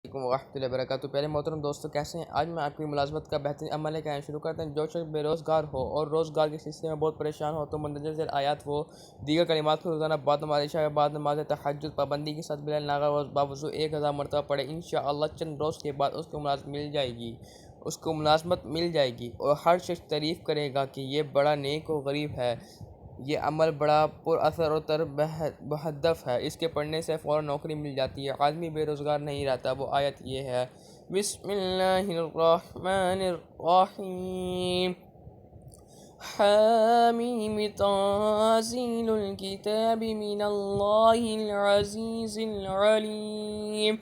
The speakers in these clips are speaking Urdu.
علیکم ورحمۃ اللہ وبرکاتہ۔ پہلے محترم دوستو کیسے ہیں؟ آج میں آپ کی ملازمت کا بہترین عمل ہے کہنا شروع کرتے ہیں۔ جو شخص بے روزگار ہو اور روزگار کے سلسلے میں بہت پریشان ہو تو مندرجہ ذیل آیات و دیگر کلمات کو روزانہ بعد نماز عشاء کے بعد نماز تہجد پابندی کے ساتھ بلا ناغہ باوضو 1000 مرتبہ پڑھے۔ انشاءاللہ چند روز کے بعد اس کو ملازمت مل جائے گی اور ہر شخص تعریف کرے گا کہ یہ بڑا نیک و غریب ہے۔ یہ عمل بڑا پر اثر و بہدف ہے۔ اس کے پڑھنے سے فوراً نوکری مل جاتی ہے، آدمی بے روزگار نہیں رہتا۔ وہ آیت یہ ہے، بسم اللہ الرحمن الرحیم، حامیم تنزیل الکتاب من اللہ العزیز العلیم،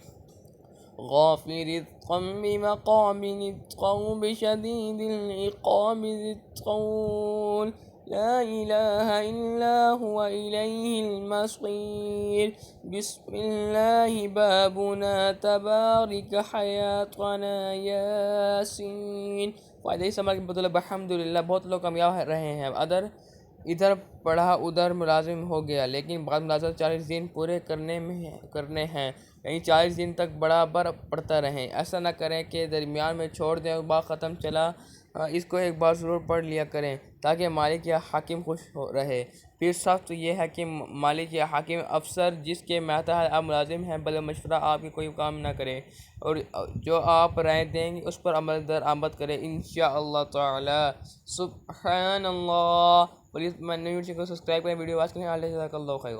غافر الذنب وقابل التوب شدید العقاب ذی الطول، لا الہ الا هو الیہ المصیر، بسم اللہ بابنا تبارک حیاتنا یاسین۔ فائدہ اس عمل کے بدولت الحمدللہ بہت لوگ کامیاب رہے ہیں۔ ادھر پڑھا ادھر ملازم ہو گیا، لیکن بعد ملازمت 40 دن پورے کرنے ہیں، یعنی 40 دن تک برابر پڑھتا رہیں۔ ایسا نہ کریں کہ درمیان میں چھوڑ دیں اور بات ختم چلا۔ اس کو ایک بار ضرور پڑھ لیا کریں تاکہ مالک یا حاکم خوش رہے۔ پھر شرط یہ ہے کہ مالک یا حاکم افسر جس کے ماتحت آپ ملازم ہیں بلا مشورہ آپ کی کوئی کام نہ کرے اور جو آپ رائے دیں گے اس پر عمل درآمد کرے انشاءاللہ تعالی۔ سبحان اللہ۔ پلیز میں نے کو سبسکرائب کریں، ویڈیو واچ کریں۔ اللہ جزاک اللہ خیر۔